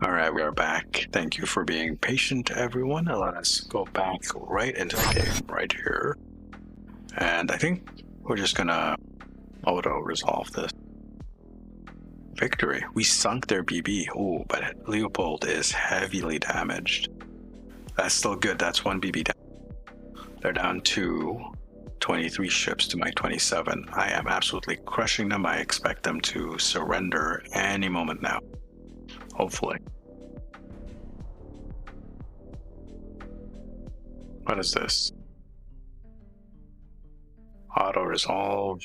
All right, we are back. Thank you for being patient, everyone. Let us go back right into the game right here. And I think we're just gonna auto-resolve this. Victory. We sunk their BB. Ooh, but Leopold is heavily damaged. That's still good. That's one BB down. They're down to 23 ships to my 27. I am absolutely crushing them. I expect them to surrender any moment now. Hopefully. What is this? Auto resolve.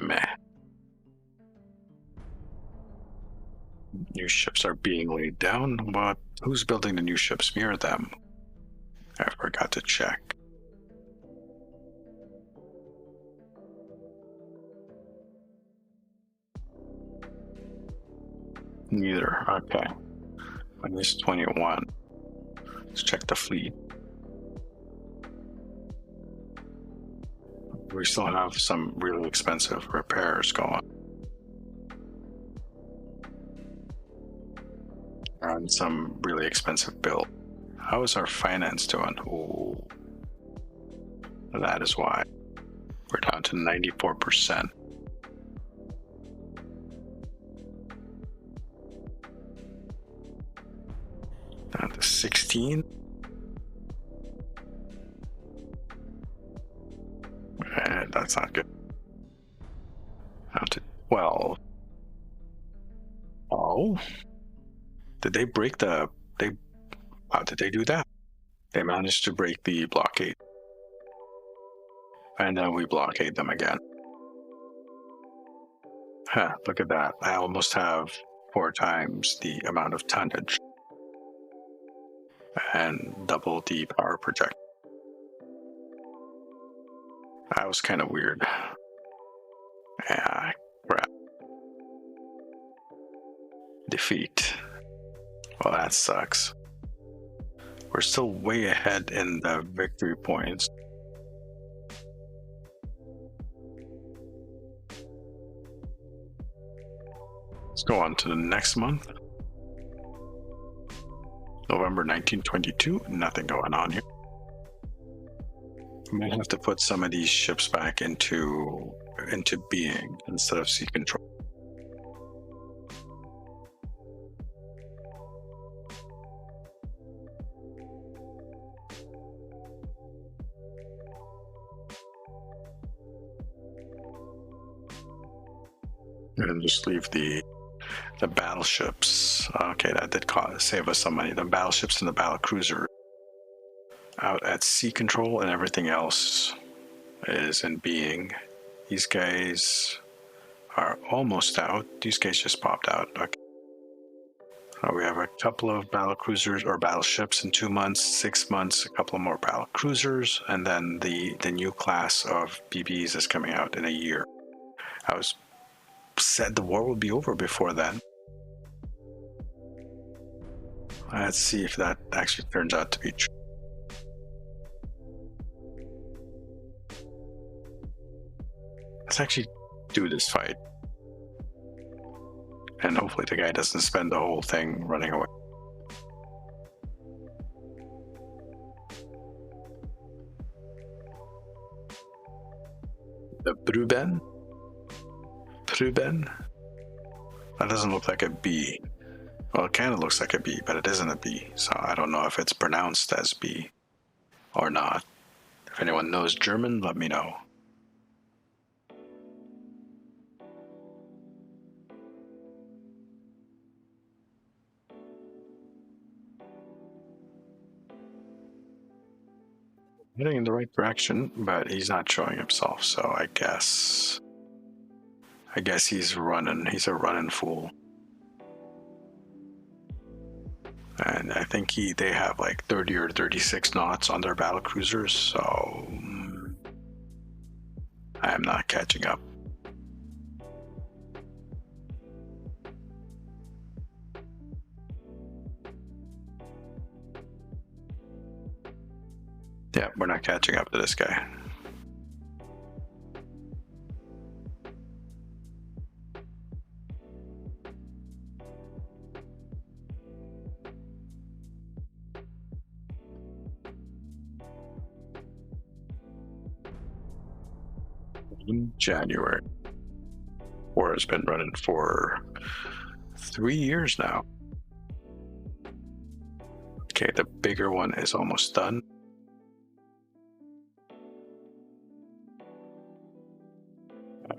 Meh. New ships are being laid down, but who's building the new ships? Me or them? I forgot to check. Neither. Okay. Minus 21. Let's check the fleet. We still have some really expensive repairs going. And some really expensive build. How is our finance doing? Ooh. That is why. We're down to 94%. Down to 16. And that's not good. Down to 12. Oh. Did they break the... How did they do that? They managed to break the blockade. And then we blockade them again. Huh, look at that. I almost have 4 times the amount of tonnage. And double the power project. That was kind of weird. Ah, crap. Defeat. Well, that sucks. We're still way ahead in the victory points. Let's go on to the next month. November 1922. Nothing going on here. We might have to put some of these ships back into being instead of sea control. And just leave the battleships. Okay, that did save us some money. The battleships and the battle cruiser out at sea control, and everything else is in being. These guys are almost out. These guys just popped out. Okay. We have a couple of battle cruisers or battleships in 2 months, 6 months, a couple more battle cruisers, and then the new class of BBs is coming out in a year. I was said the war would be over before then. Let's see if that actually turns out to be true. Let's actually do this fight. And hopefully the guy doesn't spend the whole thing running away. The Bruben? That doesn't look like a B. Well, it kind of looks like a B, but it isn't a B. So I don't know if it's pronounced as B or not. If anyone knows German, let me know. Heading in the right direction, but he's not showing himself, so I guess he's running. He's a running fool. And I think they have like 30 or 36 knots on their battle cruisers, so I am not catching up. Yeah, we're not catching up to this guy. in January. War has been running for 3 years now. Okay, the bigger one is almost done.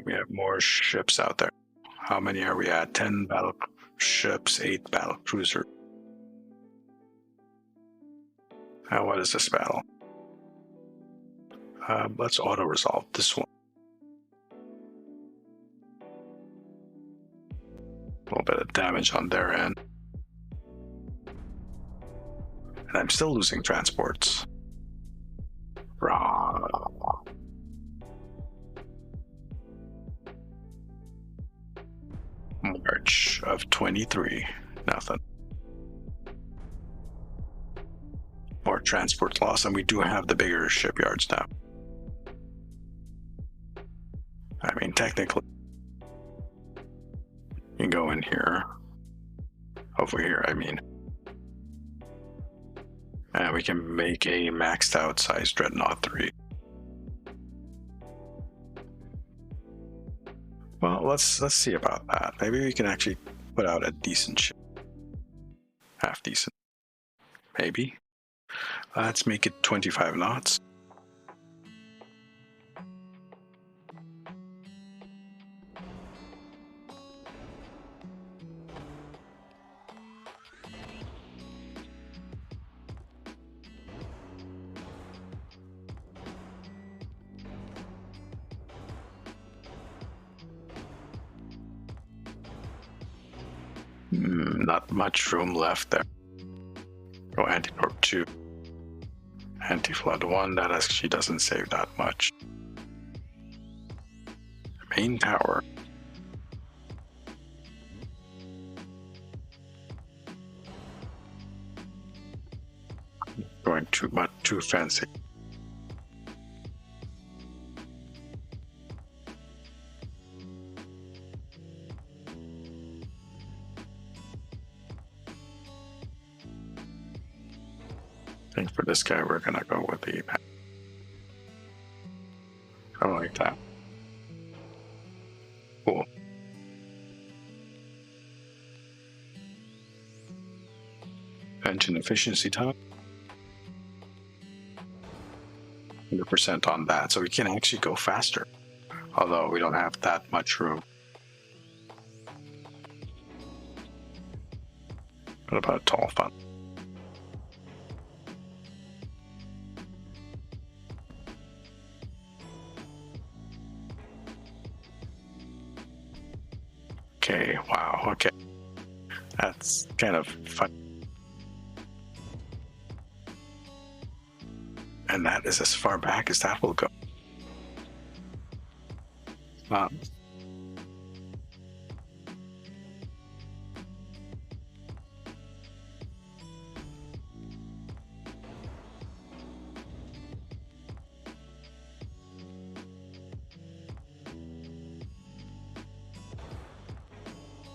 We have more ships out there. How many are we at? 10 battleships, 8 battle cruiser. Now, what is this battle? Let's auto-resolve this one. A little bit of damage on their end. And I'm still losing transports. Rah. March of 23. Nothing. More transport loss, and we do have the bigger shipyards now. I mean, technically, you can go in here, over here, I mean, and we can make a maxed out size Dreadnought 3. Well, let's see about that. Maybe we can actually put out a decent ship. Half decent. Maybe. Let's make it 25 knots. Not much room left there. Go anti-torp 2. Anti-flood 1, that actually doesn't save that much. Main tower. Going too fancy. I think for this guy, we're gonna go with the. I like that. Cool. Engine efficiency time. 100% on that, so we can actually go faster. Although we don't have that much room. What about tall fun? Okay, wow, okay. That's kind of fun. And that is as far back as that will go.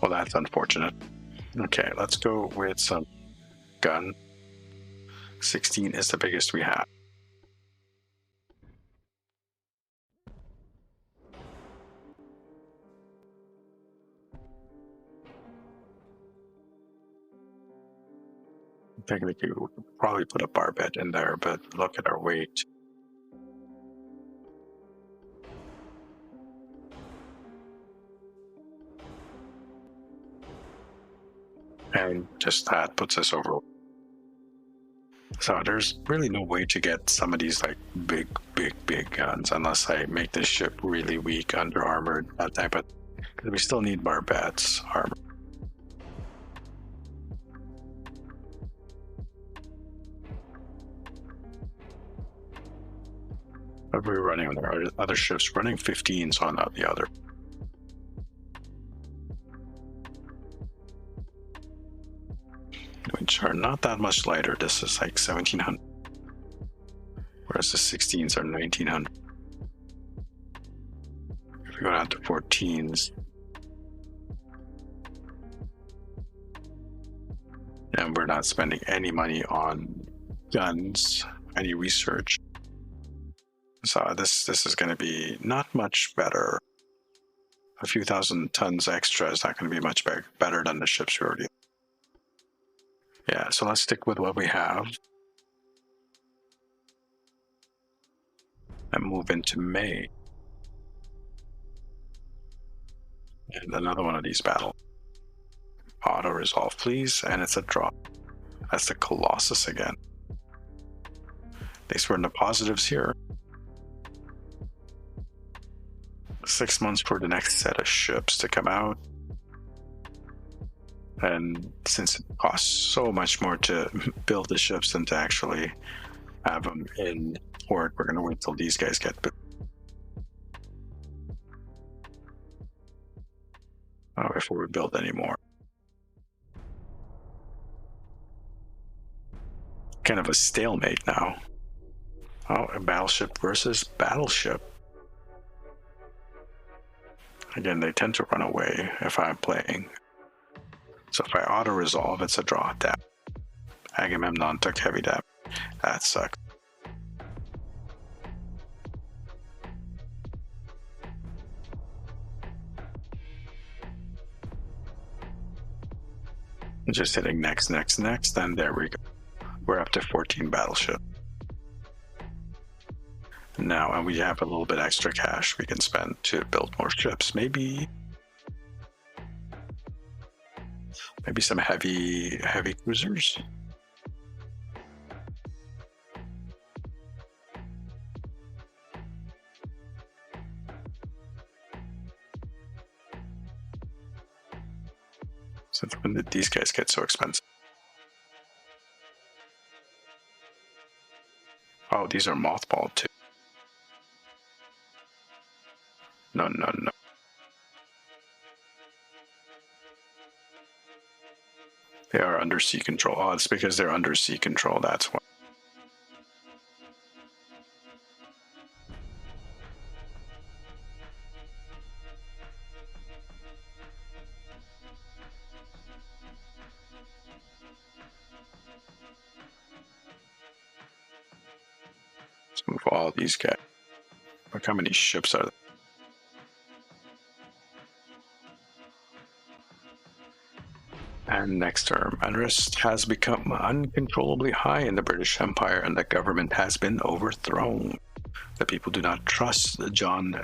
Well, that's unfortunate. Okay, let's go with some gun. 16 is the biggest we have. Technically, we could probably put a barbette in there, but look at our weight. And just that puts us over. So there's really no way to get some of these like big guns unless I make this ship really weak, under armored, that type of. Because we still need barbettes armor. But we're running on our other ships, running 15s on the other. Which are not that much lighter. This is like 1700, whereas the 16s are 1900. If we go down to 14s, and we're not spending any money on guns, any research. So this is going to be not much better. A few thousand tons extra is not going to be much better than the ships we already. Yeah, so let's stick with what we have and move into May. And another one of these battles. Auto resolve, please, and it's a drop. That's the Colossus again. At least we're in the positives here. 6 months for the next set of ships to come out. And since it costs so much more to build the ships than to actually have them in port, we're going to wait till these guys get built. Before we build any more. Kind of a stalemate now. Oh, a battleship versus battleship. Again, they tend to run away if I'm playing. So if I auto-resolve, it's a draw tap. Agamemnon took heavy damage. That sucks. Just hitting next, and there we go. We're up to 14 battleships. Now, and we have a little bit extra cash we can spend to build more ships. Maybe some heavy cruisers. Since when did these guys get so expensive? Oh, these are mothballed too. No. They are under sea control. Oh, it's because they're under sea control, that's why. Let's move all these guys. Look how many ships are there. And next term, unrest has become uncontrollably high in the British Empire and the government has been overthrown. The people do not trust John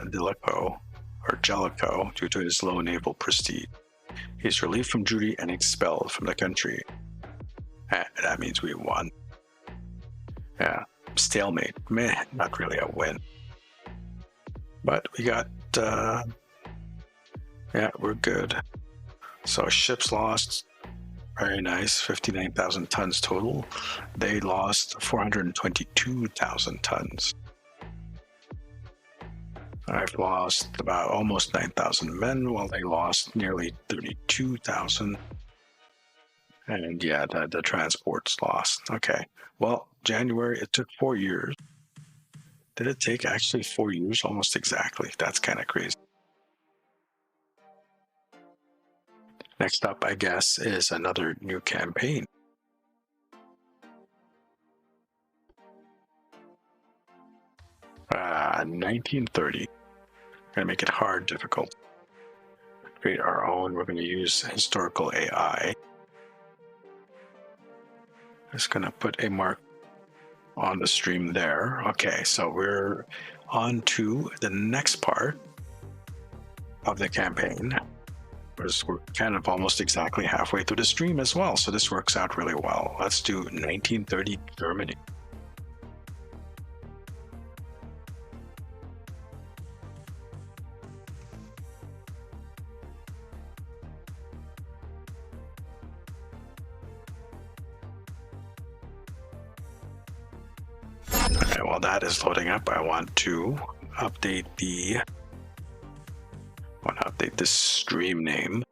Jellicoe due to his low naval prestige. He is relieved from duty and expelled from the country. That means we won. Yeah, stalemate. Meh, not really a win. But we got, yeah, we're good. So ships lost. Very nice, 59,000 tons total. They lost 422,000 tons. I've lost about almost 9,000 men, while they lost nearly 32,000. And yeah, the transport's lost. Okay, well, January, it took 4 years. Did it take actually 4 years? Almost exactly. That's kind of crazy. Next up, I guess, is another new campaign. 1930. Gonna make it hard, difficult. Create our own. We're gonna use historical AI. Just gonna put a mark on the stream there. Okay, so we're on to the next part of the campaign. We're kind of almost exactly halfway through the stream as well, so this works out really well. Let's do 1930 Germany. Okay, while that is loading up, I want to update this stream name.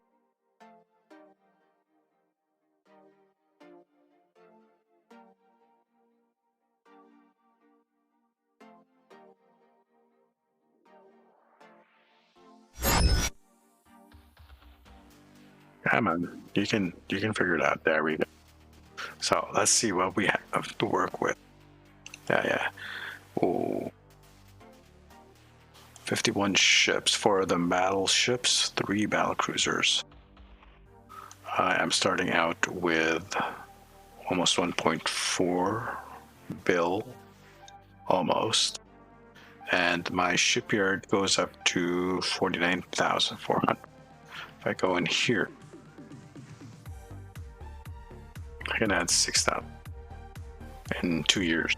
Come on, you can figure it out. There we go. So let's see what we have to work with. Yeah. Oh, 51 ships, 4 of them battleships, 3 battlecruisers. I am starting out with almost 1.4 bill, almost. And my shipyard goes up to 49,400. If I go in here, I can add 6,000 in 2 years,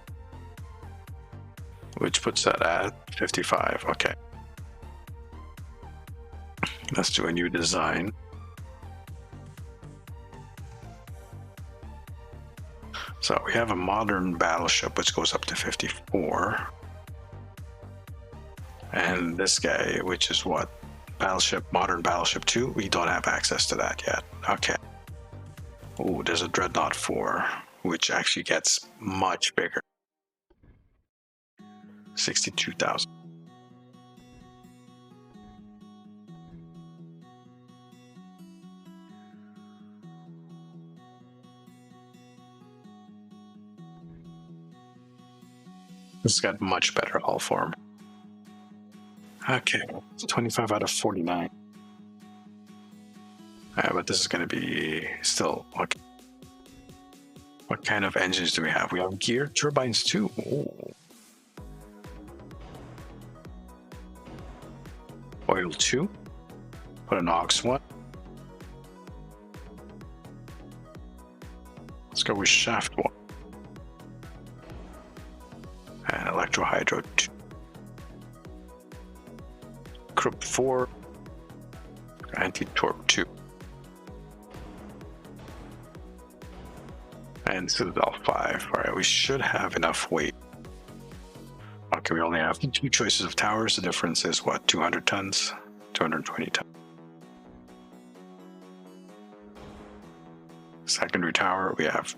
which puts that at 55. Okay. Let's do a new design. So we have a modern battleship, which goes up to 54. And this guy, which is what? Modern Battleship 2? We don't have access to that yet. Okay. Oh, there's a Dreadnought 4, which actually gets much bigger. 62,000. This has got much better hull form. Okay, it's 25 out of 49. But this is going to be still okay. What kind of engines do we have? We have gear turbines too. Ooh. Oil 2. Put an aux 1. Let's go with shaft 1. And electro hydro 2. Krupp 4. Anti-torp 2. And Citadel 5. All right, we should have enough weight. Okay, we only have 2 choices of towers. The difference is what? 200 tons? 220 tons. Secondary tower, we have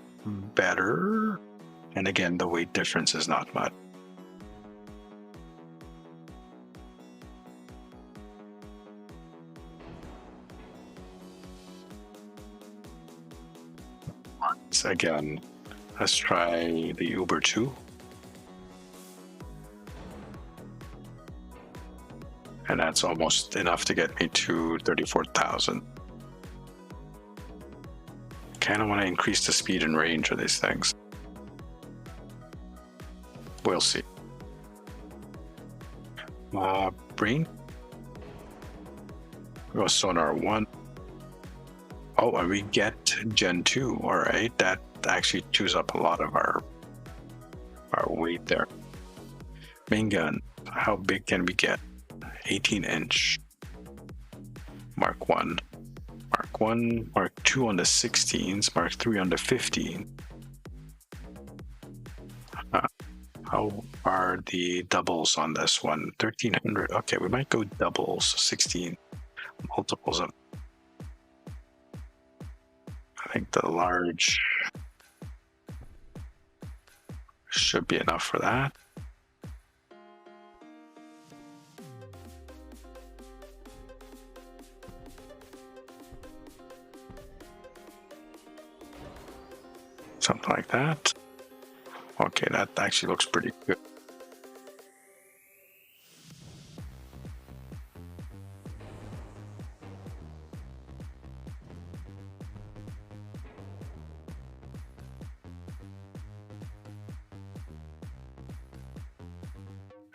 better. And again, the weight difference is not much. So again, let's try the Uber 2. And that's almost enough to get me to 34,000. Kind of want to increase the speed and range of these things. We'll see. Brain. Go sonar 1. Oh, and we get Gen 2. All right, that actually chews up a lot of our weight there. Main gun. How big can we get? 18-inch. Mark 1. Mark 1, Mark 2 on the 16s, Mark 3 on the 15. How are the doubles on this one? 1,300. Okay, we might go doubles, 16 multiples of. I think the large should be enough for that. Something like that. Okay, that actually looks pretty good.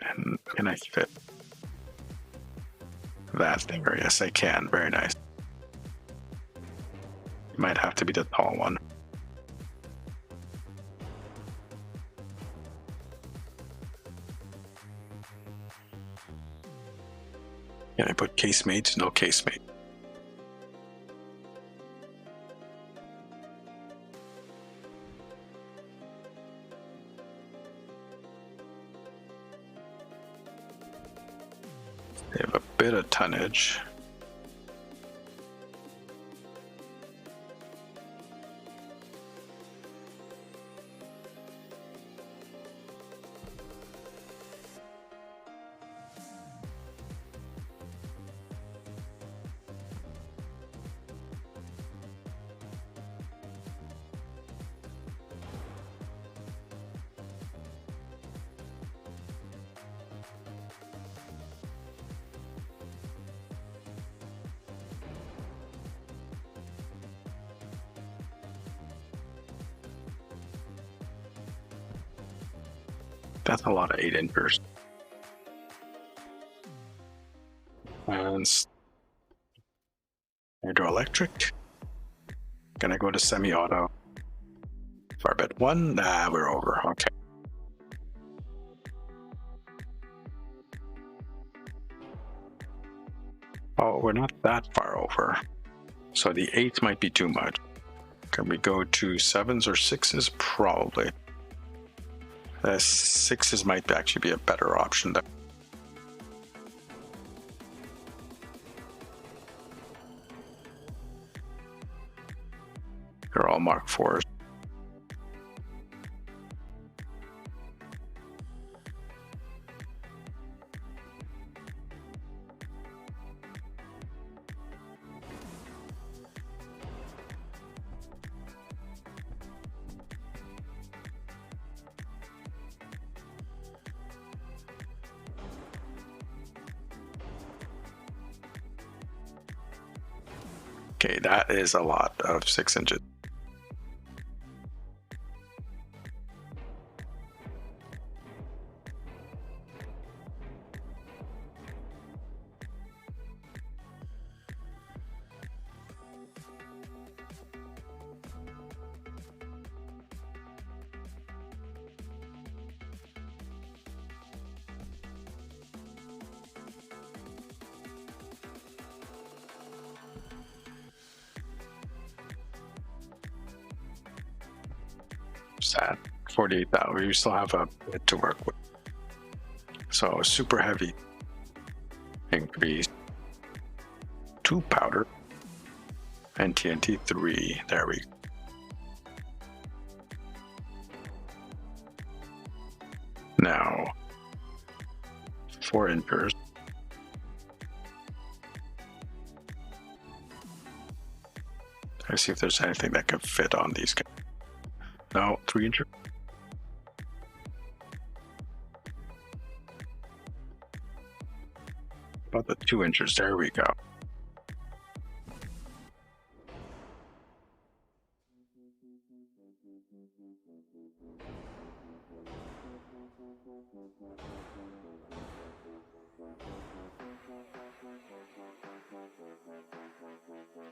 And can I fit that there? Yes, I can. Very nice. Might have to be the tall one. Can I put casemate? No casemate. They have a bit of tonnage. That's a lot of 8-inchers. And hydroelectric. Gonna go to semi-auto. Farbet 1. Nah, we're over. Okay. Oh, we're not that far over. So the 8 might be too much. Can we go to 7s or 6s? Probably. The 6s might actually be a better option there. They're all Mark 4s. Okay, that is a lot of 6 inches. Sad. 48,000. We still have a bit to work with. So super heavy increase. 2 powder and TNT 3. There we go. Now 4 inchers. Let's see if there's anything that could fit on these guys. No, 3 incher. About the 2 inchers. There we go.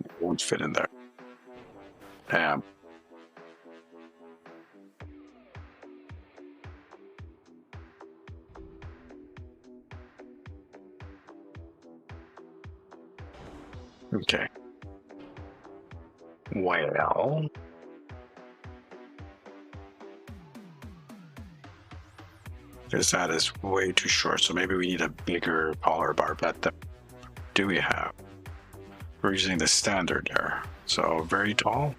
It won't fit in there. Damn. Okay. Well. Because that is way too short, so maybe we need a bigger collar bar. But do we have? We're using the standard there, so very tall.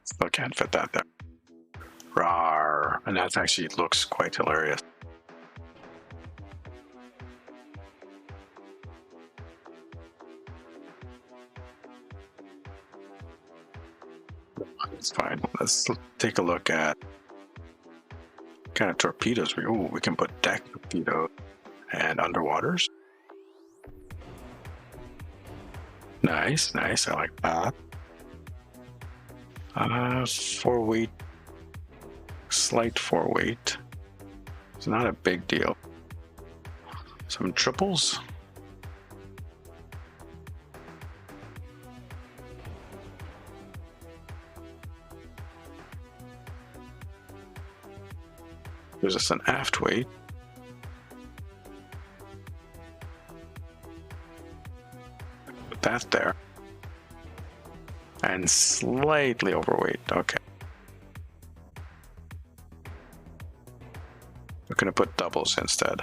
Still can't fit that there. Rawr. And that actually looks quite hilarious. It's fine. Let's take a look at what kind of torpedoes we can put deck torpedoes and underwaters. Nice, nice. I like that. 4 weight, slight 4 weight. It's not a big deal. Some triples. There's just an aft weight. Put that there. And slightly overweight. Okay. We're going to put doubles instead.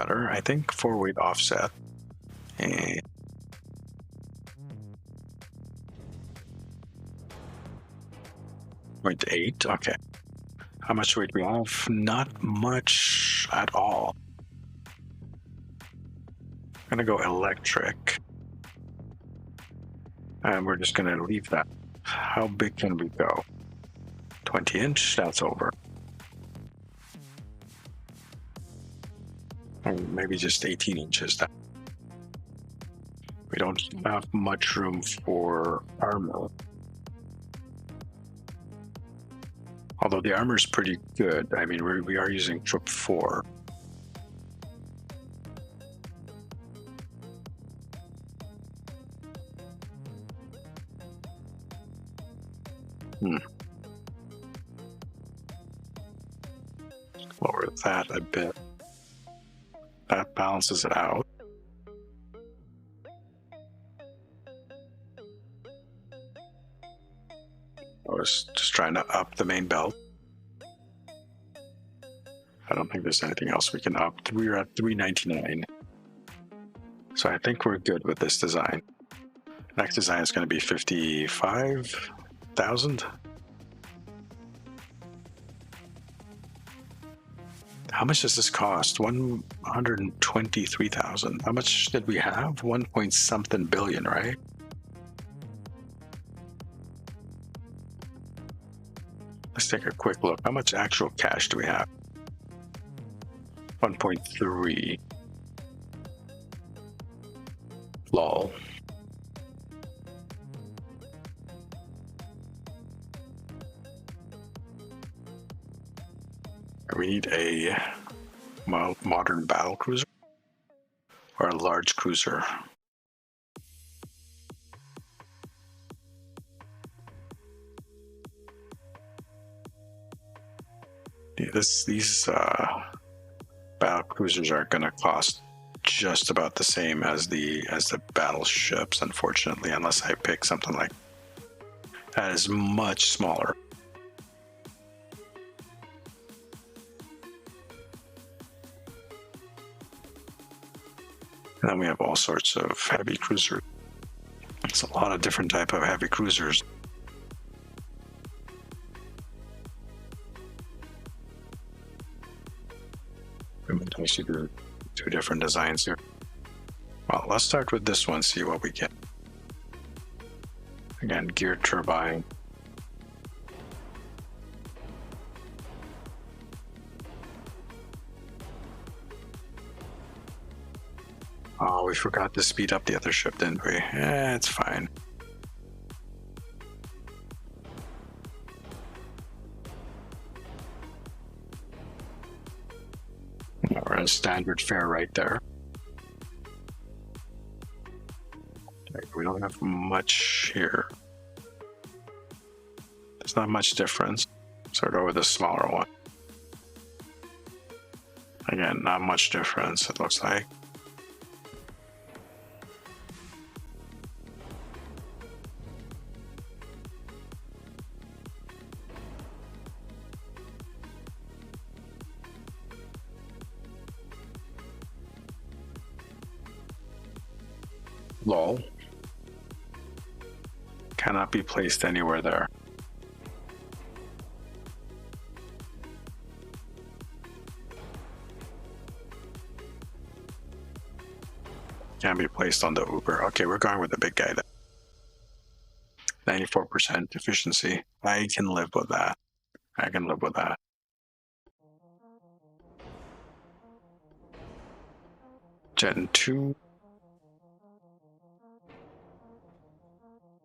better, I think. 4-weight offset. And 0.8. Okay. How much weight we have? Not much at all. I'm gonna go electric. And we're just gonna leave that. How big can we go? 20 inch, that's over. Or maybe just 18 inches. We don't have much room for armor. Although the armor is pretty good. I mean, we are using troop 4. Lower that a bit. That balances it out. I was just trying to up the main belt. I don't think there's anything else we can up. We're at 399. So I think we're good with this design. Next design is going to be 55,000. How much does this cost? 123,000. How much did we have? 1 point something billion, right? Let's take a quick look. How much actual cash do we have? 1.3. Lol. We need a modern battle cruiser or a large cruiser. These battle cruisers are going to cost just about the same as the battleships, unfortunately, unless I pick something like that is much smaller. And then we have all sorts of heavy cruisers. It's a lot of different type of heavy cruisers. We might actually do 2 different designs here. Well, let's start with this one, see what we get. Again, geared turbine. Oh, we forgot to speed up the other ship, didn't we? It's fine. We're at standard fare right there. We don't have much here. There's not much difference. Start over the smaller one. Again, not much difference, it looks like. Lol. Cannot be placed anywhere there. Can be placed on the Uber. Okay, we're going with the big guy then. 94% efficiency. I can live with that. I can live with that. Gen 2.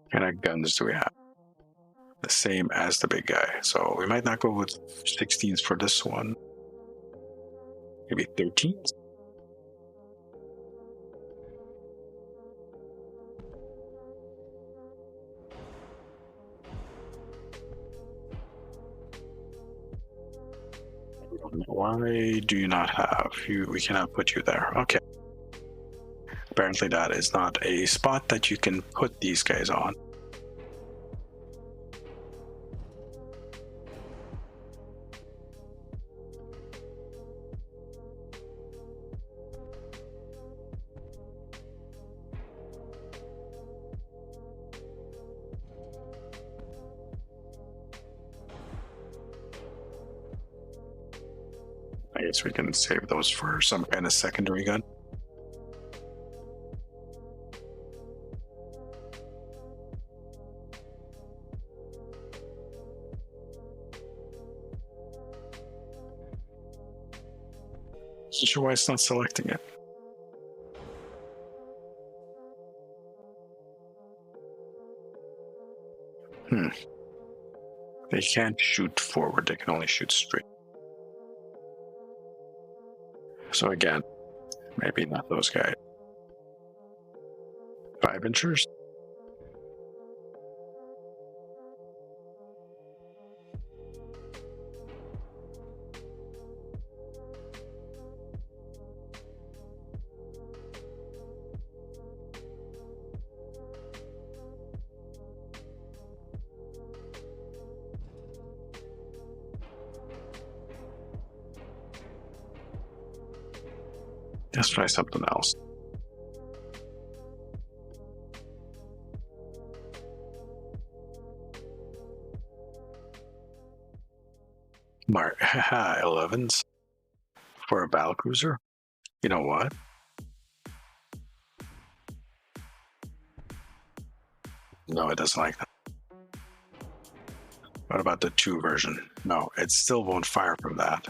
What kind of guns do we have? The same as the big guy. So we might not go with 16s for this one. Maybe 13s? Why do you not have you? We cannot put you there. Okay. Apparently that is not a spot that you can put these guys on. guess we can save those for some kind of secondary gun. Not sure why it's not selecting it. They can't shoot forward, they can only shoot straight. So again, maybe not those guys. 5-inchers? Let's try something else. Mark, 11s for a battlecruiser. You know what? No, it doesn't like that. What about the 2 version? No, it still won't fire from that.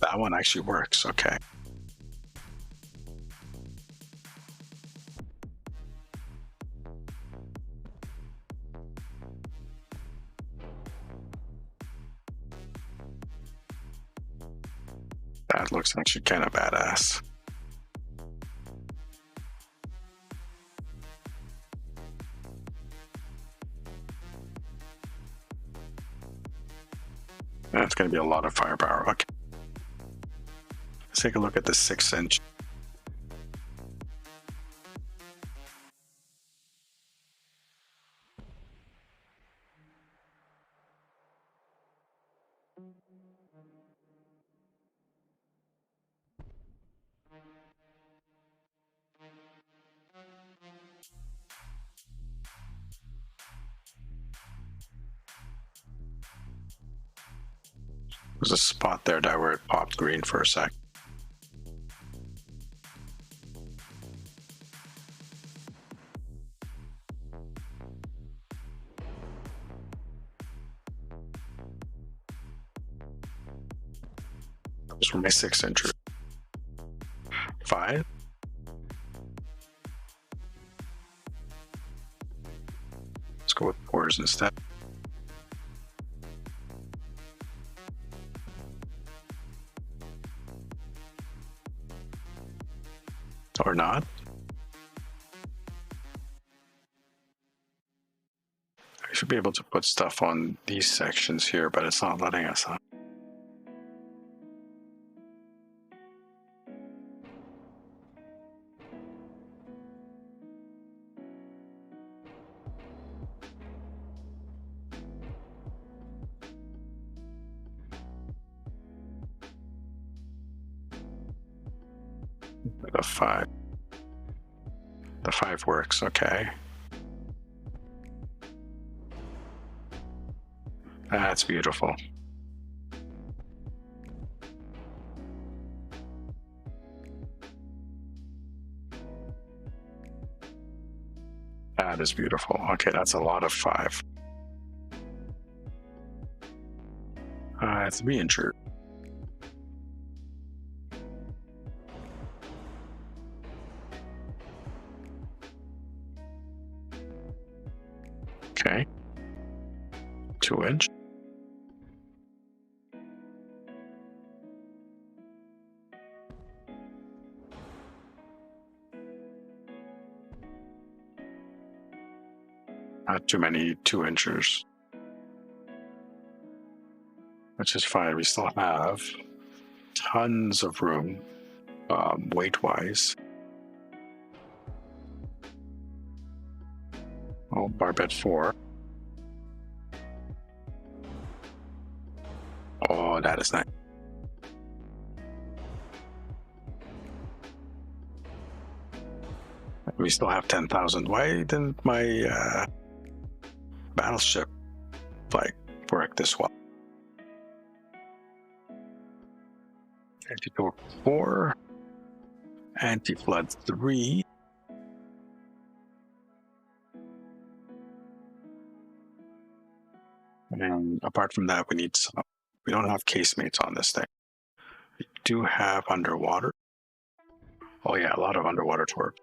That one actually works, okay. That looks actually kind of badass. That's going to be a lot of firepower. Okay. Let's take a look at the 6-inch. There's a spot there where it popped green for a sec. Those were my 6-inchers. 5. Let's go with 4s instead. Or not. I should be able to put stuff on these sections here, but it's not letting us. The 5. The 5 works, okay. That's beautiful. That is beautiful. Okay, that's a lot of 5. It's 3-incher. Okay. 2-inch. Not too many 2-inchers. Which is fine. We still have tons of room, weight-wise. Oh, barbette 4. Oh, that is nice. We still have 10,000. Why didn't my battleship like work this well? Anti-torp 4, anti-flood 3. And apart from that, we need some. We don't have casemates on this thing. We do have underwater. Oh yeah, a lot of underwater torps.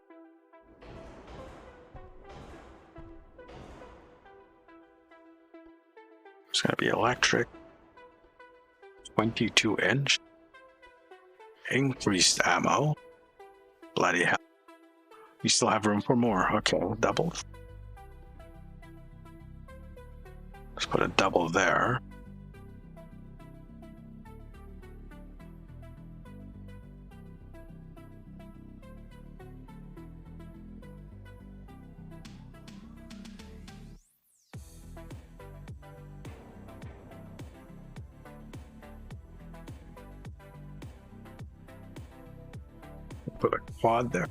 It's gonna be electric. 22-inch. Increased ammo. Bloody hell. You still have room for more. Okay, double. Let's put a double there. Put a quad there.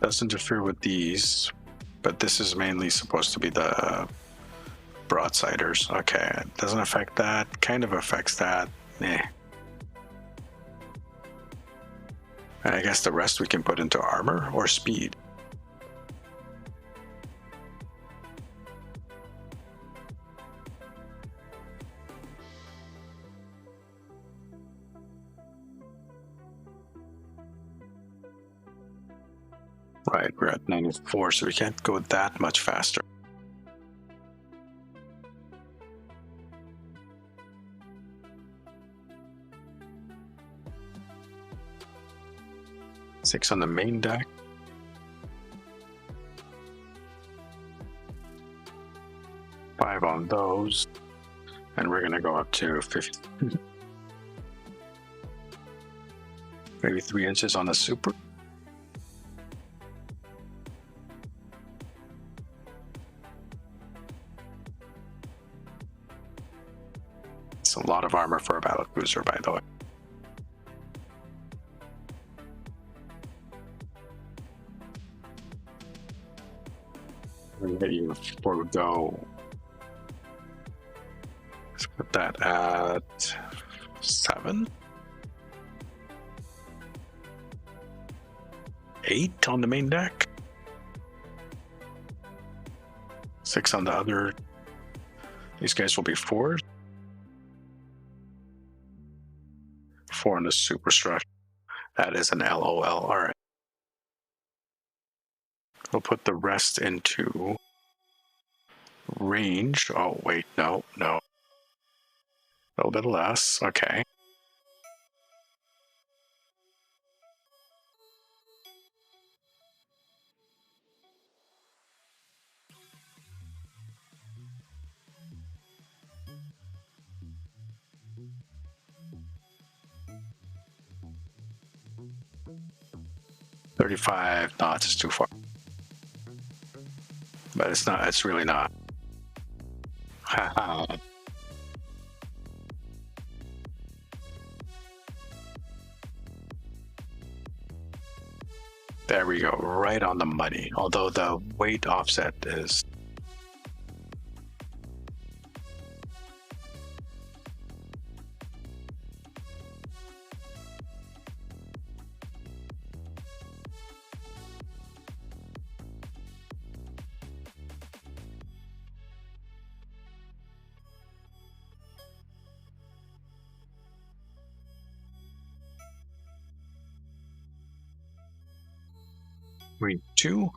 Doesn't interfere with these, but this is mainly supposed to be the broadsiders. Okay, it doesn't affect that. Kind of affects that. Eh. And I guess the rest we can put into armor or speed. Right, we're at 94, so we can't go that much faster. Six on the main deck. Five on those. And we're gonna go up to 50. Maybe 3 inches on the super. It's a lot of armor for a battlecruiser, by the way. We'll get you before we go. Let's put that at 7. 8 on the main deck. 6 on the other. These guys will be 4. 4 on the superstructure. That is an LOL. All right. We'll put the rest into range. Oh, wait, no. A little bit less. Okay. $35 knots is too far. But it's not, it's really not. There we go, right on the money. Although the weight offset is Green 2.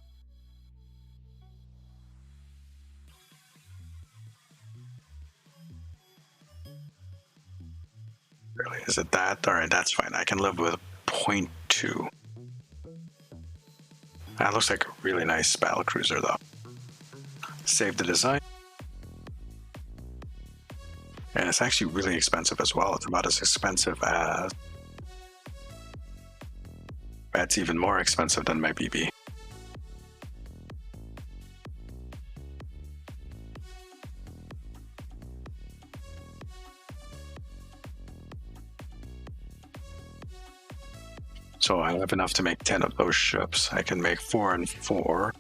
Really, is it that? All right, that's fine. I can live with 0.2. That looks like a really nice battlecruiser, though. Save the design. And it's actually really expensive as well. It's about as expensive as... That's even more expensive than my BB. So I have enough to make 10 of those ships. I can make 4 and 4.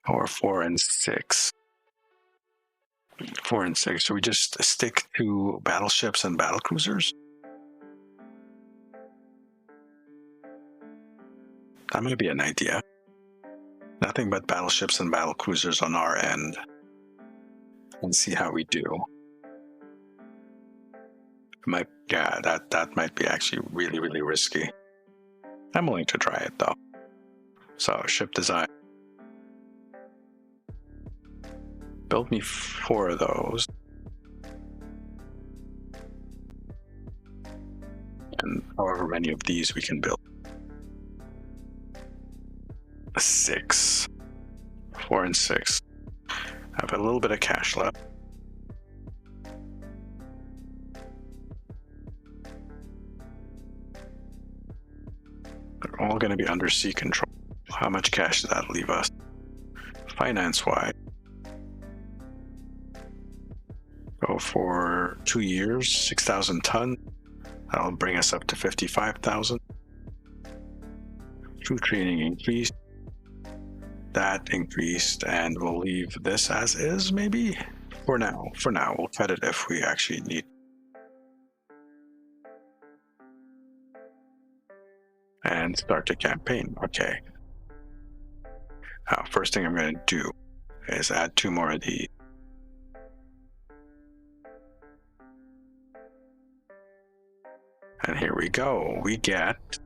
Or 4 and 6. 4 and 6. Should we just stick to battleships and battlecruisers? That might be an idea. Nothing but battleships and battlecruisers on our end. And see how we do. That might be actually really, really risky. I'm willing to try it though. So ship design. Build me 4 of those. And however many of these we can build. 6. 4 and 6. I have a little bit of cash left. They're all going to be under sea control. How much cash does that leave us? Finance-wise. Go for 2 years, 6,000 tons. That'll bring us up to 55,000. Crew training increased. That increased, and we'll leave this as is, maybe? For now. We'll cut it if we actually need. And start the campaign. Okay. First thing I'm going to do is add 2 more of these. And here we go. We get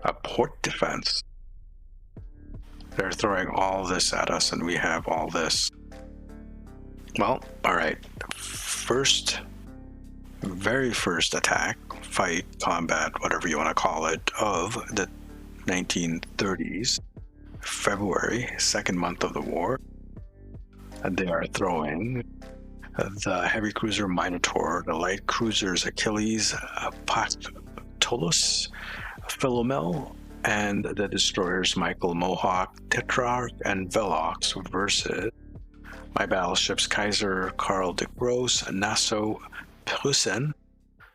a port defense. They're throwing all this at us, and we have all this. Well, all right. Very first attack, fight, combat, whatever you want to call it, of the 1930s, February, 2nd month of the war. And they are throwing the heavy cruiser Minotaur, the light cruisers Achilles, Pactolus, Philomel, and the destroyers Michael, Mohawk, Tetrarch, and Velox versus my battleships Kaiser, Karl de Gross, Nassau, Prussen,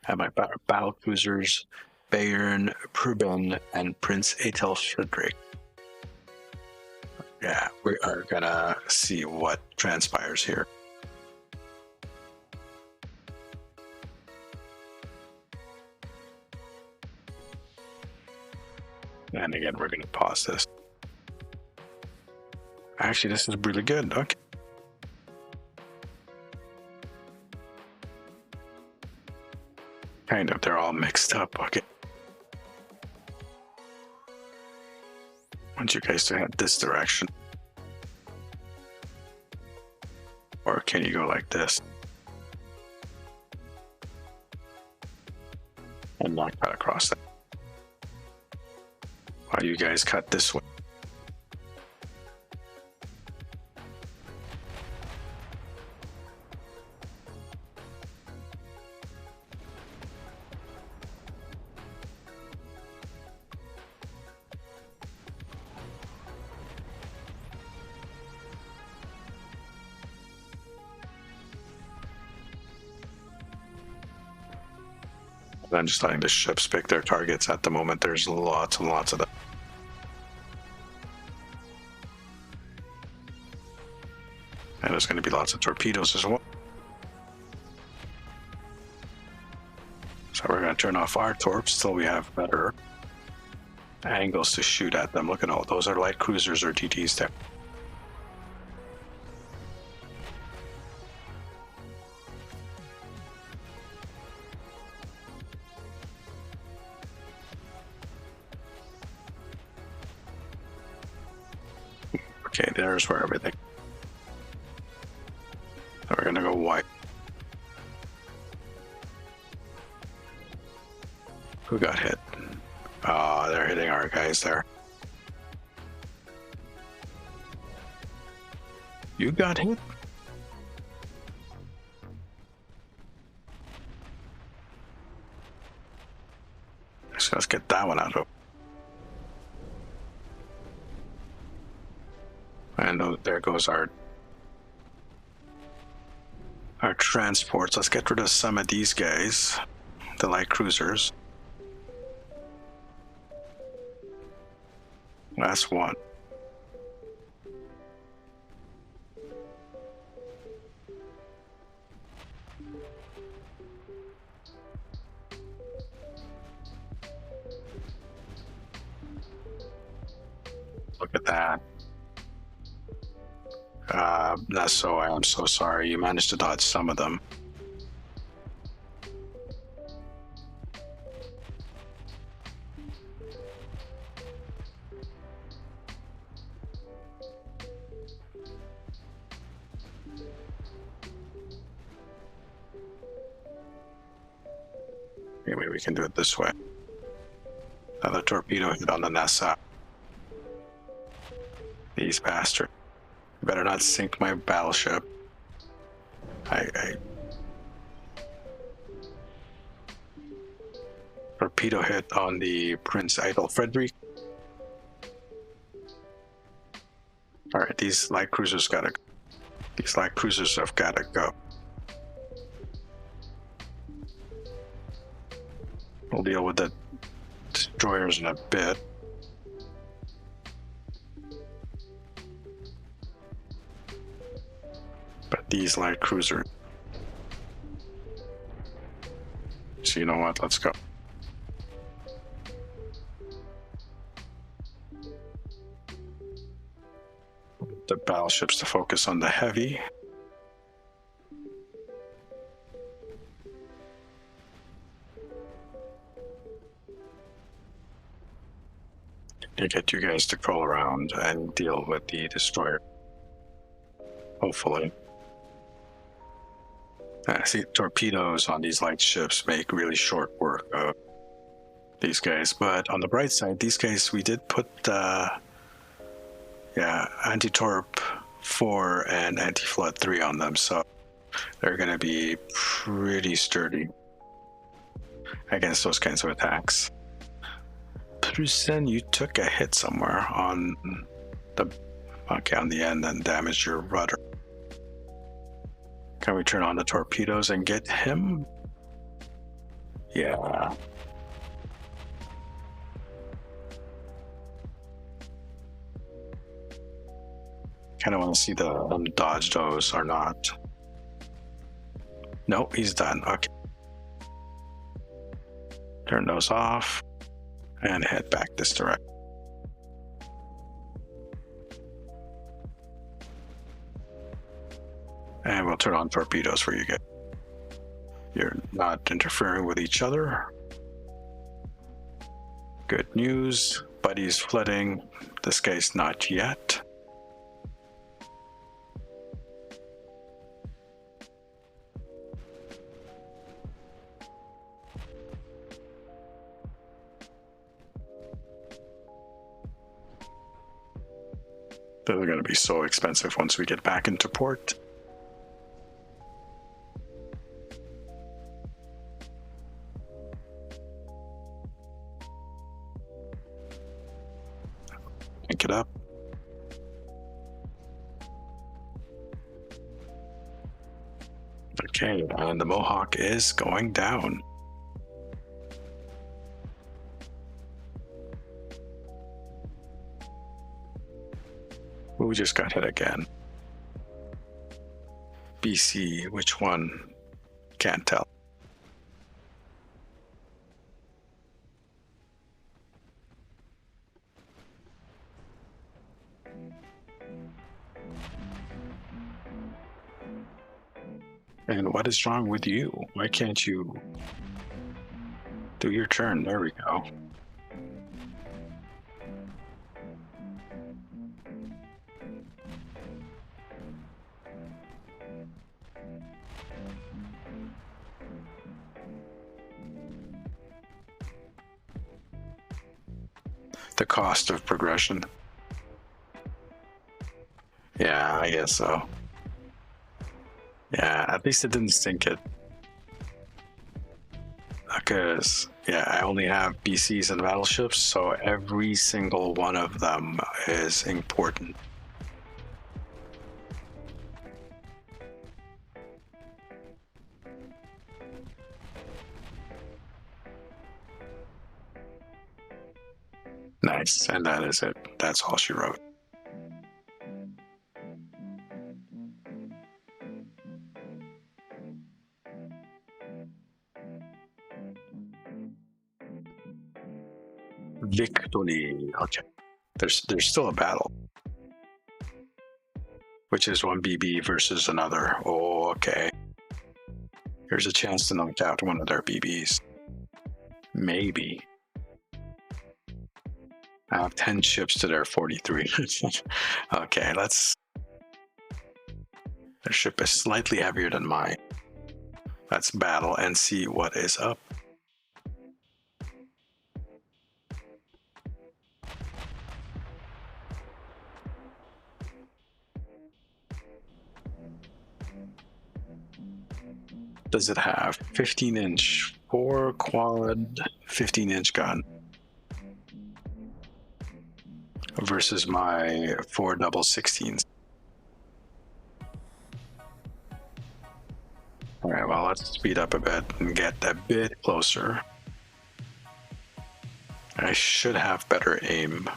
and my battle cruisers Bayern, Preben, and Prince Eitel Friedrich. Yeah, we are gonna see what transpires here. And again, we're going to pause this. Actually, this is really good. Okay. Kind of, they're all mixed up. Okay. I want you guys to head this direction. Or can you go like this? And not cut across that. While you guys cut this way. I'm just letting the ships pick their targets at the moment. There's lots and lots of them. And there's going to be lots of torpedoes as well. So we're going to turn off our torps till we have better angles to shoot at them. Look at all those are light cruisers or TTs there. Okay, there's where everything. So we're gonna go white. Who got hit? Oh, they're hitting our guys there. You got hit? Let's get that one out of. And there goes our. our transports. Let's get rid of some of these guys, the light cruisers. Last one. Look at that. That's so, I am so sorry. You managed to dodge some of them. Maybe we can do it this way. Another torpedo hit on the Nessa. These bastards. Better not sink my battleship. I torpedo hit on the Prince Idol Frederick. All right, these light cruisers gotta go. These light cruisers have gotta go. We'll deal with the destroyers in a bit. But these light cruisers. So you know what? Let's go. The battleships to focus on the heavy. To get you guys to crawl around and deal with the destroyer. Hopefully. See, torpedoes on these light ships make really short work of these guys. But on the bright side, these guys, we did put anti-torp 4 and anti-flood 3 on them, so they're going to be pretty sturdy against those kinds of attacks. Prusen, you took a hit somewhere on the end and damaged your rudder. Can we turn on the torpedoes and get him? Yeah. Kind of want to see them dodge those or not. Nope, he's done. Okay. Turn those off and head back this direction. And we'll turn on torpedoes for you guys. You're not interfering with each other. Good news. Buddy's flooding. This guy's not yet. They're going to be so expensive once we get back into port. Pick it up. Okay, and the Mohawk is going down. We just got hit again. BC, which one? Can't tell. And what is wrong with you? Why can't you do your turn? There we go. The cost of progression. Yeah, I guess so. Yeah, at least it didn't sink it. Because, yeah, I only have BCs and battleships, so every single one of them is important. Nice. And that is it. That's all she wrote. Victory. Okay. There's still a battle. Which is one BB versus another. Oh, okay. Here's a chance to knock out one of their BBs. Maybe. I have 10 ships to their 43. Okay, let's... Their ship is slightly heavier than mine. Let's battle and see what is up. Does it have 15-inch 4 quad 15-inch gun versus my 4 double 16s? All right, well, let's speed up a bit and get a bit closer. I should have better aim.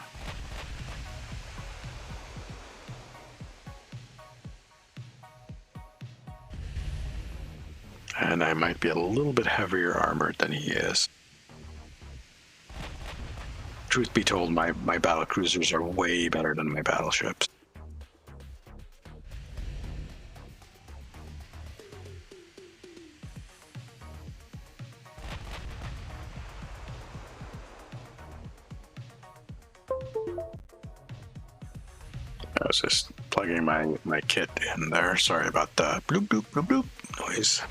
And I might be a little bit heavier armored than he is. Truth be told, my battle cruisers are way better than my battleships. I was just plugging my kit in there. Sorry about the bloop bloop bloop bloop noise.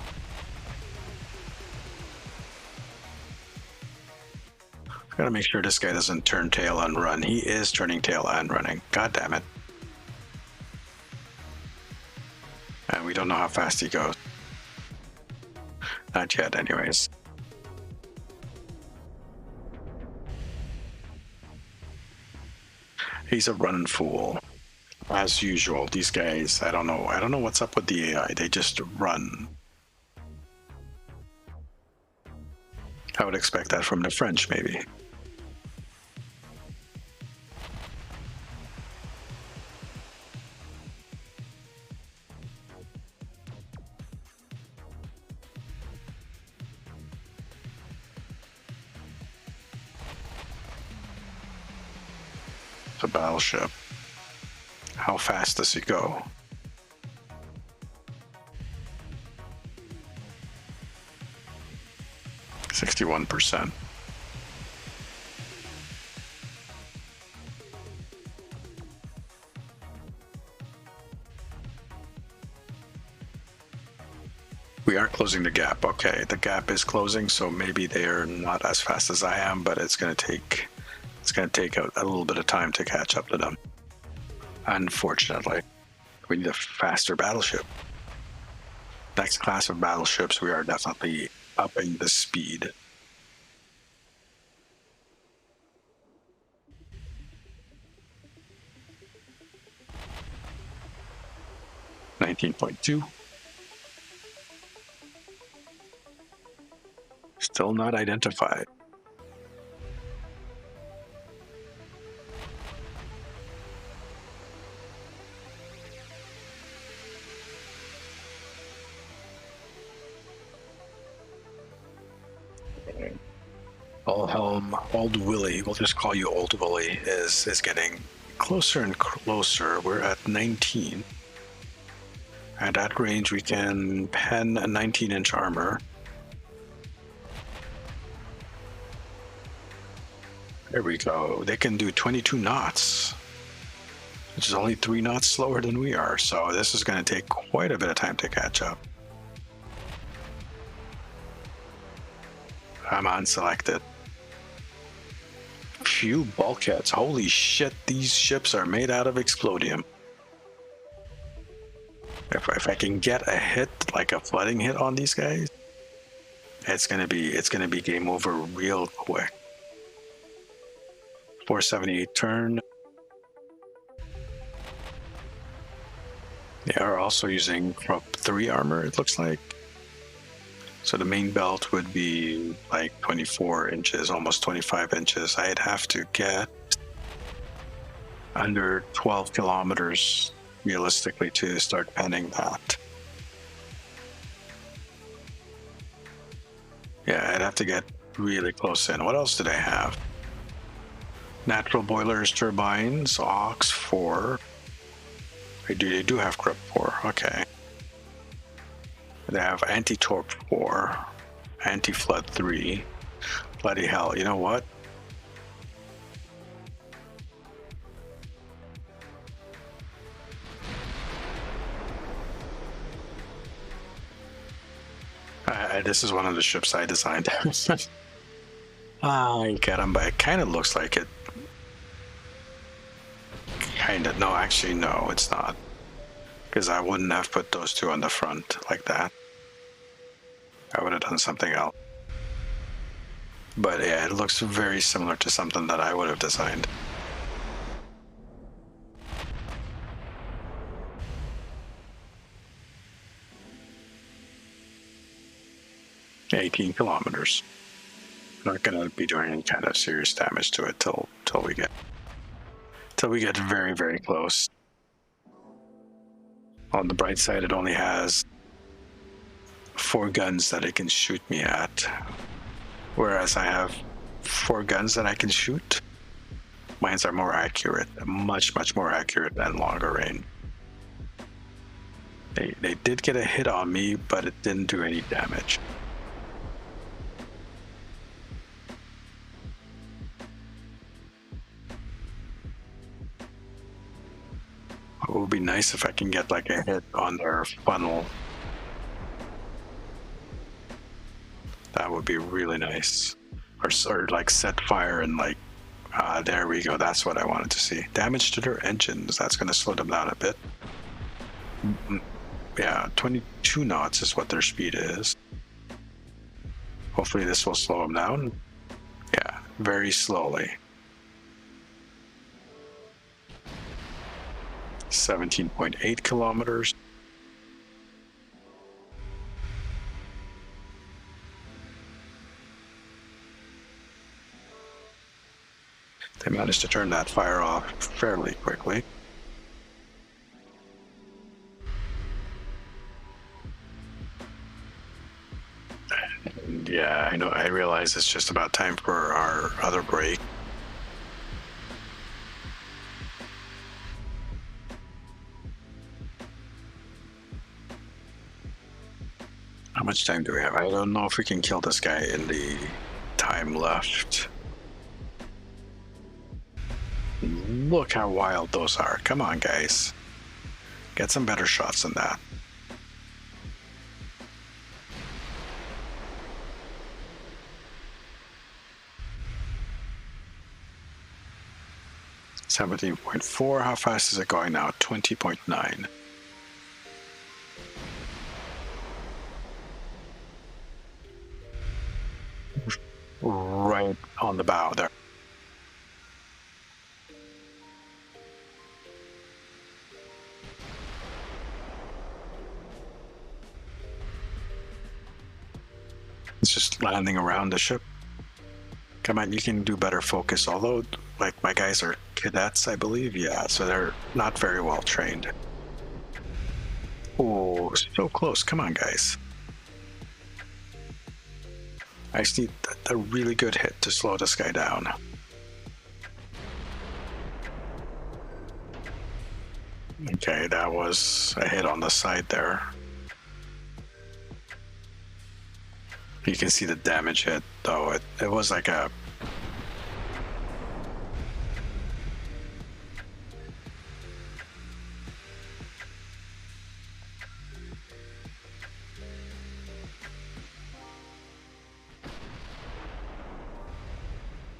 Gotta make sure this guy doesn't turn tail and run. He is turning tail and running. God damn it. And we don't know how fast he goes. Not yet, anyways. He's a run fool. As usual, these guys, I don't know what's up with the AI. They just run. I would expect that from the French, maybe. The battleship. How fast does it go? %61. We are closing the gap. Okay, the gap is closing, so maybe they're not as fast as I am, but it's going to take a little bit of time to catch up to them. Unfortunately, we need a faster battleship. Next class of battleships, we are definitely upping the speed. $19.2. Still not identified. Old Willie, we'll just call you Old Willie, is getting closer and closer. We're at 19. At that range, we can pen a 19-inch armor. There we go. They can do 22 knots, which is only 3 knots slower than we are. So this is going to take quite a bit of time to catch up. I'm unselected. Few bulkheads. Holy shit, these ships are made out of explodium. If I can get a hit, like a flooding hit on these guys, it's gonna be game over real quick. 478 turn. They are also using Prop 3 armor, it looks like. So the main belt would be like 24 inches, almost 25 inches. I'd have to get under 12 kilometers realistically to start penning that. Yeah, I'd have to get really close in. What else do they have? Natural boilers, turbines, aux 4. They do have grip 4. Okay. They have anti-torp 4, anti-flood 3. Bloody hell! You know what? This is one of the ships I designed. I get them, but it kind of looks like it. Kind of. No, actually, no, it's not. Because I wouldn't have put those two on the front like that. I would have done something else. But yeah, it looks very similar to something that I would have designed. $18 kilometers. Not gonna be doing any kind of serious damage to it till we get very, very close. On the bright side, it only has 4 guns that it can shoot me at, whereas I have 4 guns that I can shoot. Mines are more accurate, much more accurate and longer range. They did get a hit on me, but it didn't do any damage. It would be nice if I can get like a hit on their funnel. That would be really nice. Or like set fire and like, there we go. That's what I wanted to see. Damage to their engines. That's going to slow them down a bit. Yeah, 22 knots is what their speed is. Hopefully this will slow them down. Yeah, very slowly. 17.8 kilometers. They managed to turn that fire off fairly quickly. And yeah, I realize it's just about time for our other break. How much time do we have? I don't know if we can kill this guy in the time left. Look how wild those are. Come on, guys. Get some better shots than that. $17.4. How fast is it going now? 20.9. Right on the bow there. It's just landing around the ship. Come on, you can do better focus. Although, like, my guys are cadets, I believe. Yeah, so they're not very well trained. Oh, so close. Come on, guys. I just need a really good hit to slow this guy down. Okay, that was a hit on the side there. You can see the damage hit, though. It was like a...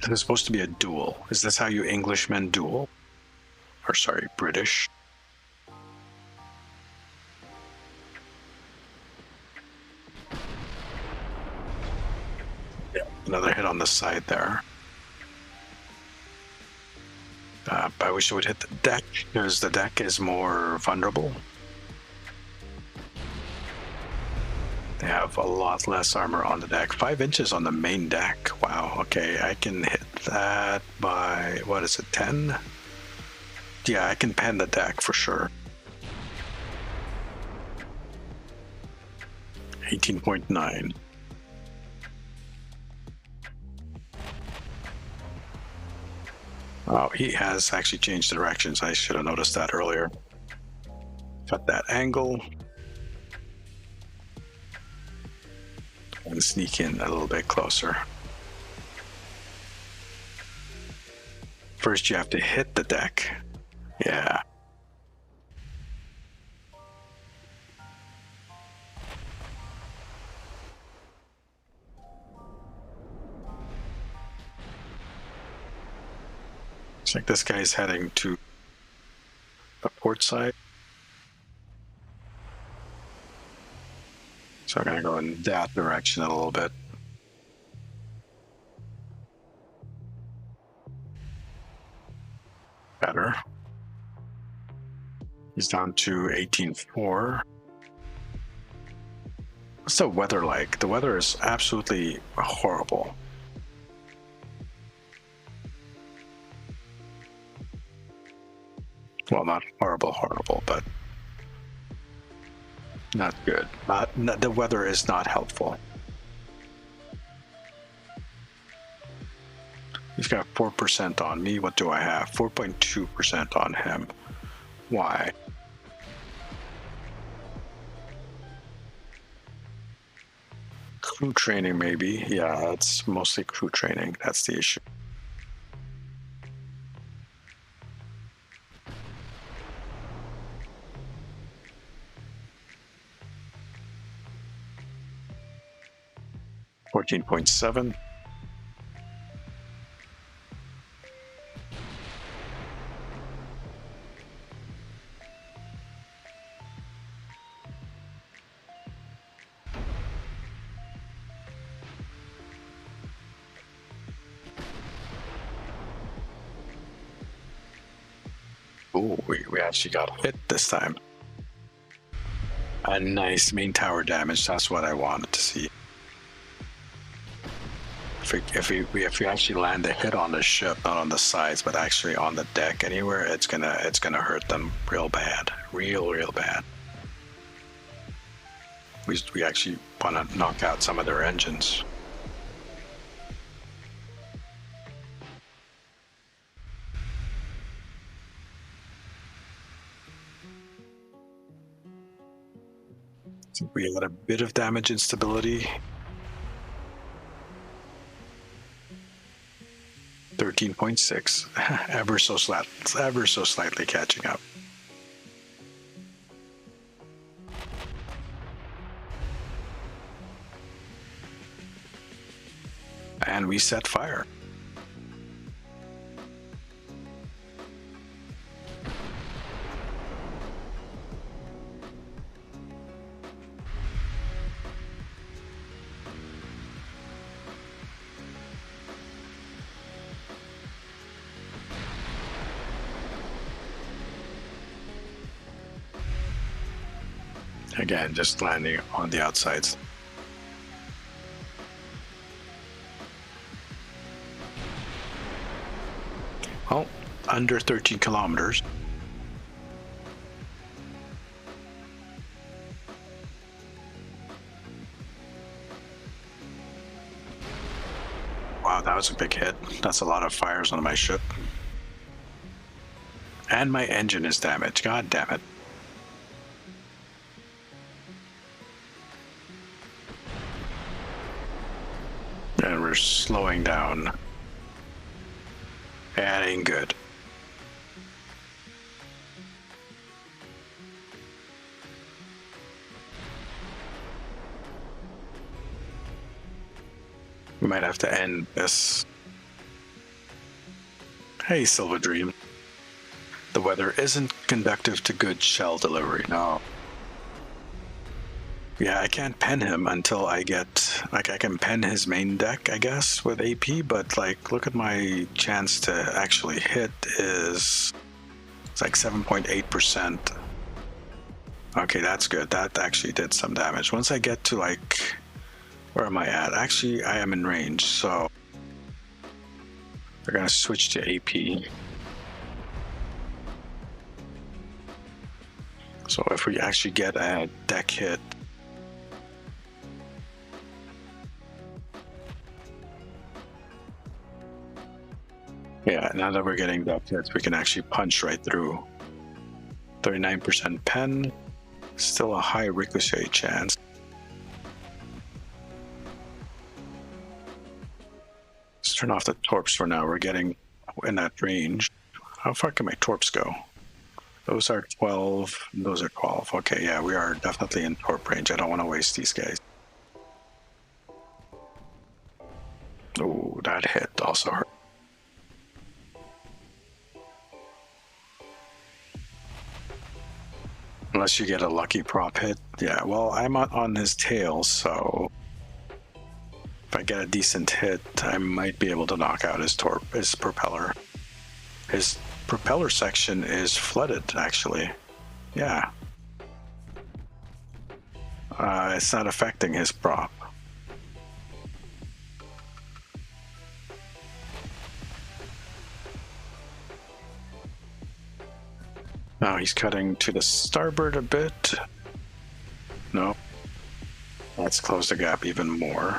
This is supposed to be a duel. Is this how you Englishmen duel? Or sorry, British? Yeah, another hit on the side there. I wish it would hit the deck, because the deck is more vulnerable. They have a lot less armor on the deck. 5 inches on the main deck. Wow, okay, I can hit that by, what is it, 10? Yeah, I can pen the deck for sure. 18.9. Oh, he has actually changed directions. I should have noticed that earlier. Cut that angle. And sneak in a little bit closer. First, you have to hit the deck. Yeah. Looks like this guy's heading to the port side. So I'm going to go in that direction a little bit. Better. He's down to 18.4. What's the weather like? The weather is absolutely horrible. Well, not horrible, but not good. The weather is not helpful. He's got 4% on me. What do I have? 4.2% on him. Why? Crew training, maybe. Yeah, it's mostly crew training. That's the issue. $14.7. Oh, we actually got hit this time. A nice main tower damage. That's what I wanted to see. If we actually land a hit on the ship, not on the sides, but actually on the deck anywhere, it's gonna hurt them real bad, real bad. We actually want to knock out some of their engines. So we got a bit of damage instability. 13.6, ever so slightly catching up. And we set fire. Again, just landing on the outsides. Well, under 13 kilometers. Wow, that was a big hit. That's a lot of fires on my ship. And my engine is damaged. God damn it. And we're slowing down. That ain't good. We might have to end this. Hey, Silver Dream. The weather isn't conducive to good shell delivery, no. Yeah, I can't pen him until I get, like, I can pen his main deck, I guess, with AP, but, like, look at my chance to actually hit is, it's like 7.8%. Okay, that's good. That actually did some damage. Once I get to, like, where am I at? Actually, I am in range, so we're going to switch to AP. So if we actually get a deck hit, yeah, now that we're getting deck hits, we can actually punch right through. 39% pen, still a high ricochet chance. Let's turn off the torps for now. We're getting in that range. How far can my torps go? Those are 12, those are 12. Okay, yeah, we are definitely in torp range. I don't want to waste these guys. Oh, that hit also hurt. Unless you get a lucky prop hit. Yeah, well, I'm on his tail, so if I get a decent hit, I might be able to knock out his propeller. His propeller section is flooded, actually. Yeah. It's not affecting his prop. Now he's cutting to the starboard a bit. No. Let's close the gap even more.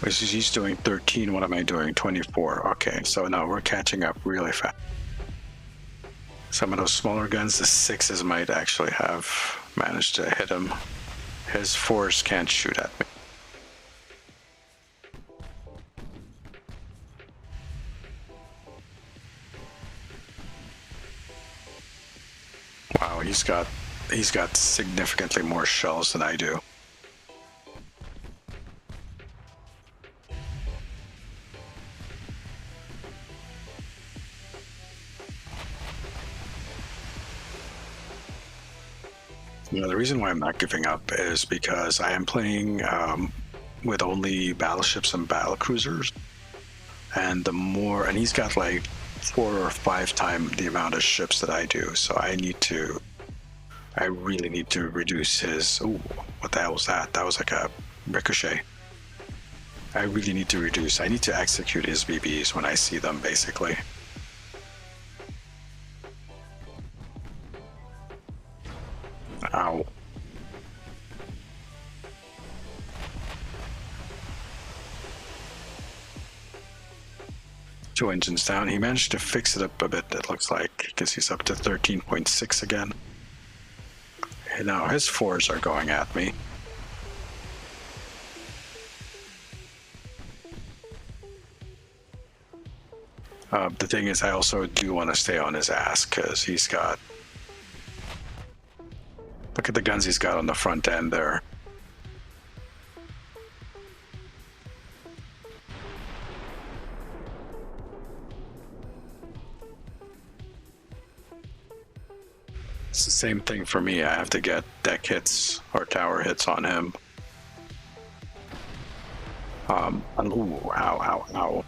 He's doing 13. What am I doing? 24. Okay, so now we're catching up really fast. Some of those smaller guns, the 6s might actually have managed to hit him. His 4s can't shoot at me. Wow, he's got significantly more shells than I do. You know, the reason why I'm not giving up is because I am playing with only battleships and battle cruisers, and and he's got like 4 or 5 times the amount of ships that I do. So I really need to reduce his. Oh, what the hell was that? That was like a ricochet. I really need to reduce. I need to execute his BBs when I see them, basically. Ow. Two engines down. He managed to fix it up a bit, it looks like, because he's up to 13.6 again. And now his 4s are going at me. The thing is, I also do want to stay on his ass, because he's got... Look at the guns he's got on the front end there. It's the same thing for me. I have to get deck hits or tower hits on him. Ooh, ow.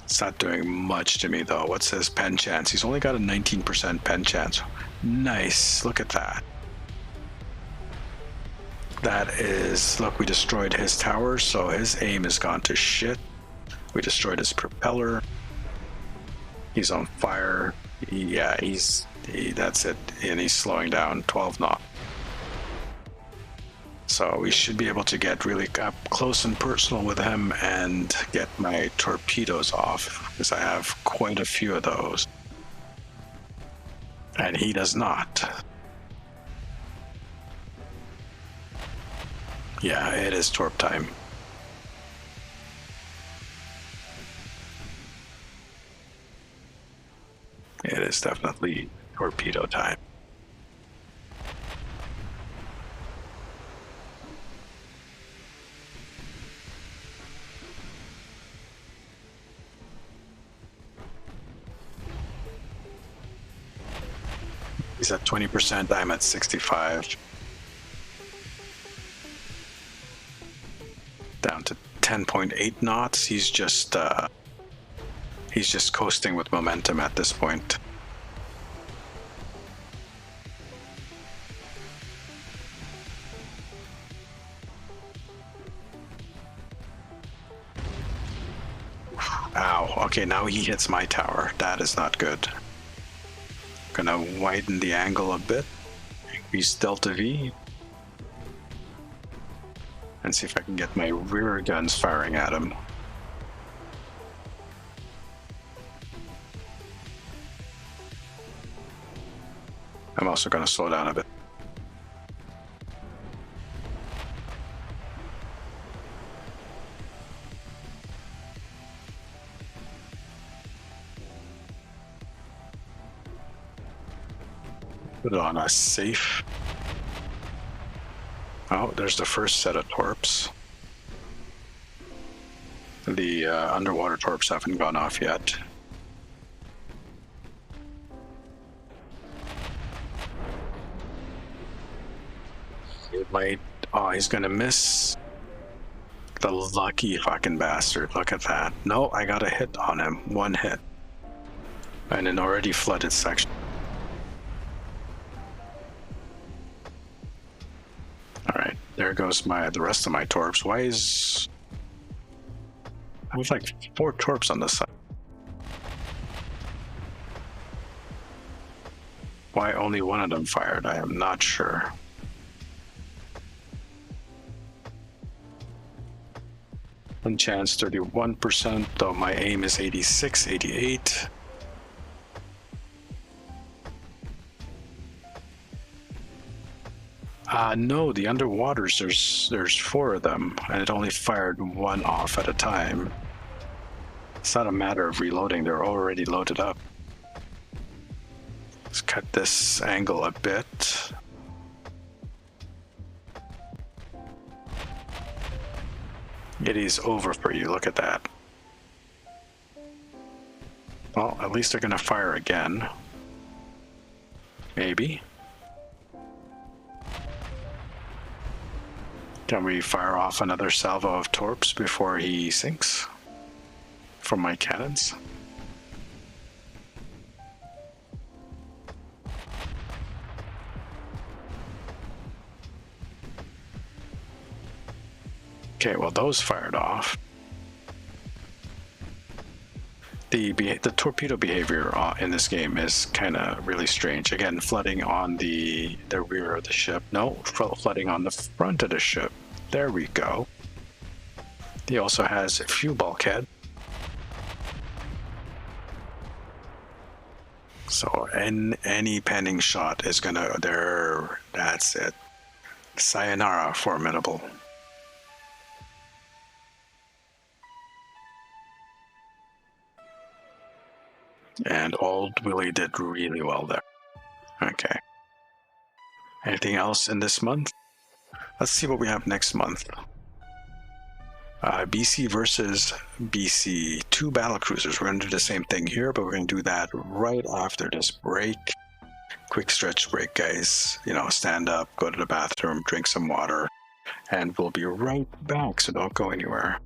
It's not doing much to me, though. What's his pen chance? He's only got a 19% pen chance. Nice. Look at that. That is... Look, we destroyed his tower, so his aim has gone to shit. We destroyed his propeller. He's on fire. Yeah, that's it. And he's slowing down 12 knots. So we should be able to get really up close and personal with him and get my torpedoes off, because I have quite a few of those. And he does not. Yeah, it is torp time. It is definitely torpedo time. He's at 20%, I'm at 65. Down to 10.8 knots. He's just coasting with momentum at this point. Ow. Okay, now he hits my tower. That is not good. Gonna widen the angle a bit, increase delta V, and see if I can get my rear guns firing at him. I'm also gonna slow down a bit. Put it on a safe. Oh, there's the first set of torps. The underwater torps haven't gone off yet. It might. Oh, he's gonna miss. The lucky fucking bastard. Look at that. No, I got a hit on him. One hit. And an already flooded section. Alright, there goes the rest of my torps. Why is... I have like 4 torps on this side. Why only one of them fired? I am not sure. One chance 31%, though my aim is 86, 88. No, the underwaters, there's 4 of them, and it only fired 1 off at a time. It's not a matter of reloading, they're already loaded up. Let's cut this angle a bit. It is over for you, look at that. Well, at least they're gonna fire again. Maybe. Can we fire off another salvo of torps before he sinks? From my cannons? Okay, well those fired off. The torpedo behavior in this game is kind of really strange. Again, flooding on the rear of the ship. No, flooding on the front of the ship. There we go. He also has a fuel bulkhead. So any pending shot is gonna there. That's it. Sayonara, formidable. And old Willie did really well there. Okay. Anything else in this month? Let's see what we have next month. BC versus BC. 2 battlecruisers. We're going to do the same thing here, but we're going to do that right after this break. Quick stretch break, guys. You know, stand up, go to the bathroom, drink some water, and we'll be right back, so don't go anywhere.